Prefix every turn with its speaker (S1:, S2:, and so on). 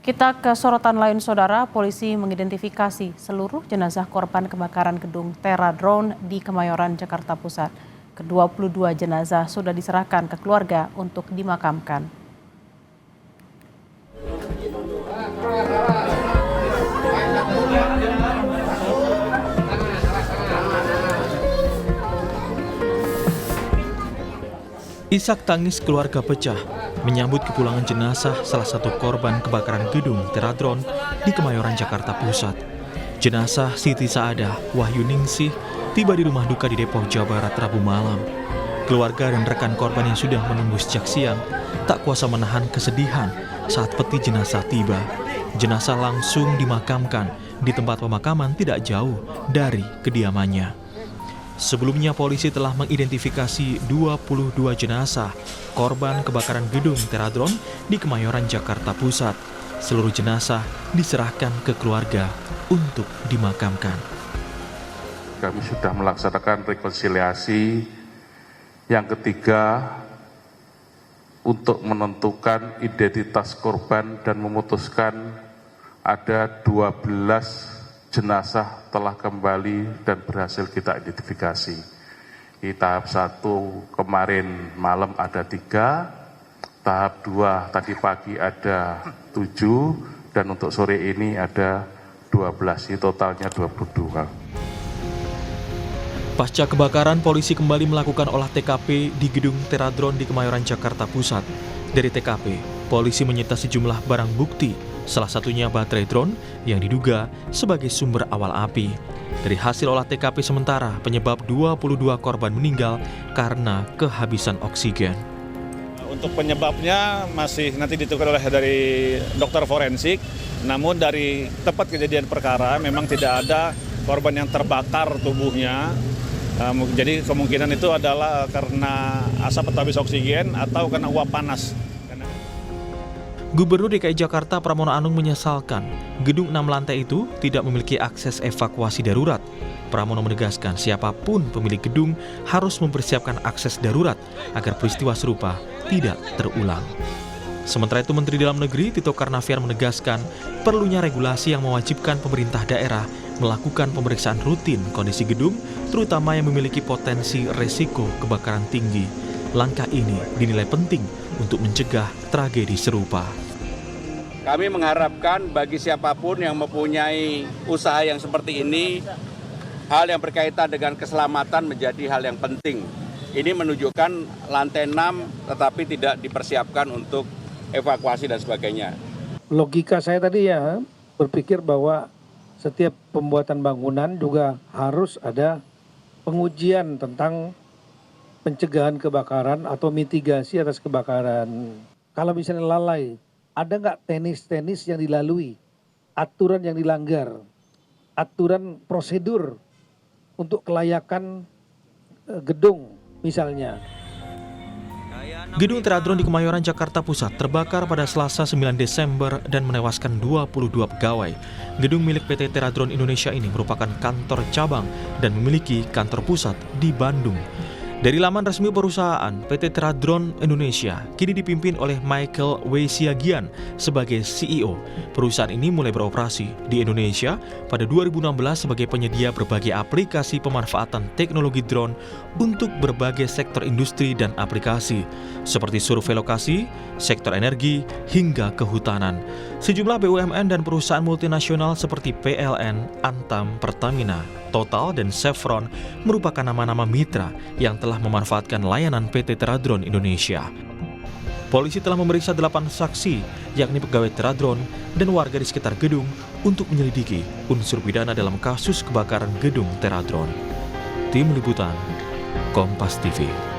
S1: Kita ke sorotan lain, saudara. Polisi mengidentifikasi seluruh jenazah korban kebakaran gedung Teradron di Kemayoran, Jakarta Pusat. Ke-22 jenazah sudah diserahkan ke keluarga untuk dimakamkan.
S2: Isak tangis keluarga pecah menyambut kepulangan jenazah salah satu korban kebakaran gedung Teradron di Kemayoran, Jakarta Pusat. Jenazah Siti Saadah Wahyu Ningsih tiba di rumah duka di Depok, Jawa Barat Rabu malam. Keluarga dan rekan korban yang sudah menunggu sejak siang tak kuasa menahan kesedihan saat peti jenazah tiba. Jenazah langsung dimakamkan di tempat pemakaman tidak jauh dari kediamannya. Sebelumnya polisi telah mengidentifikasi 22 jenazah korban kebakaran gedung Teradron di Kemayoran, Jakarta Pusat. Seluruh jenazah diserahkan ke keluarga untuk dimakamkan.
S3: Kami sudah melaksanakan rekonsiliasi yang ketiga untuk menentukan identitas korban dan memutuskan ada 12 jenazah telah kembali dan berhasil kita identifikasi. Di tahap 1 kemarin malam ada 3, tahap 2 tadi pagi ada 7, dan untuk sore ini ada 12, totalnya 22.
S2: Pasca kebakaran, polisi kembali melakukan olah TKP di gedung Teradron di Kemayoran, Jakarta Pusat. Dari TKP, polisi menyita sejumlah barang bukti, salah satunya baterai drone yang diduga sebagai sumber awal api. Dari hasil olah TKP sementara, penyebab 22 korban meninggal karena kehabisan oksigen.
S4: Untuk penyebabnya masih nanti ditentukan oleh dari dokter forensik, namun dari tempat kejadian perkara memang tidak ada korban yang terbakar tubuhnya. Jadi kemungkinan itu adalah karena asap atau habis oksigen atau karena uap panas.
S2: Gubernur DKI Jakarta Pramono Anung menyesalkan gedung 6 lantai itu tidak memiliki akses evakuasi darurat. Pramono menegaskan siapapun pemilik gedung harus mempersiapkan akses darurat agar peristiwa serupa tidak terulang. Sementara itu, Menteri Dalam Negeri Tito Karnavian menegaskan perlunya regulasi yang mewajibkan pemerintah daerah melakukan pemeriksaan rutin kondisi gedung, terutama yang memiliki potensi resiko kebakaran tinggi. Langkah ini dinilai penting untuk mencegah tragedi serupa.
S5: Kami mengharapkan bagi siapapun yang mempunyai usaha yang seperti ini, hal yang berkaitan dengan keselamatan menjadi hal yang penting. Ini menunjukkan lantai 6 tetapi tidak dipersiapkan untuk evakuasi dan sebagainya.
S6: Logika saya tadi ya berpikir bahwa setiap pembuatan bangunan juga harus ada pengujian tentang pencegahan kebakaran atau mitigasi atas kebakaran. Kalau misalnya lalai, ada nggak teknis yang dilalui, aturan yang dilanggar, aturan prosedur untuk kelayakan gedung misalnya.
S2: Gedung Teradron di Kemayoran, Jakarta Pusat terbakar pada Selasa 9 Desember dan menewaskan 22 pegawai. Gedung milik PT Teradron Indonesia ini merupakan kantor cabang dan memiliki kantor pusat di Bandung. Dari laman resmi perusahaan, PT Teradron Indonesia kini dipimpin oleh Michael W. Siagian sebagai CEO. Perusahaan ini mulai beroperasi di Indonesia pada 2016 sebagai penyedia berbagai aplikasi pemanfaatan teknologi drone untuk berbagai sektor industri dan aplikasi, seperti survei lokasi, sektor energi, hingga kehutanan. Sejumlah BUMN dan perusahaan multinasional seperti PLN, Antam, Pertamina, Total, dan Chevron merupakan nama-nama mitra yang telah memanfaatkan layanan PT Teradron Indonesia. Polisi telah memeriksa 8 saksi, yakni pegawai Teradron dan warga di sekitar gedung untuk menyelidiki unsur pidana dalam kasus kebakaran gedung Teradron. Tim Liputan, Kompas TV.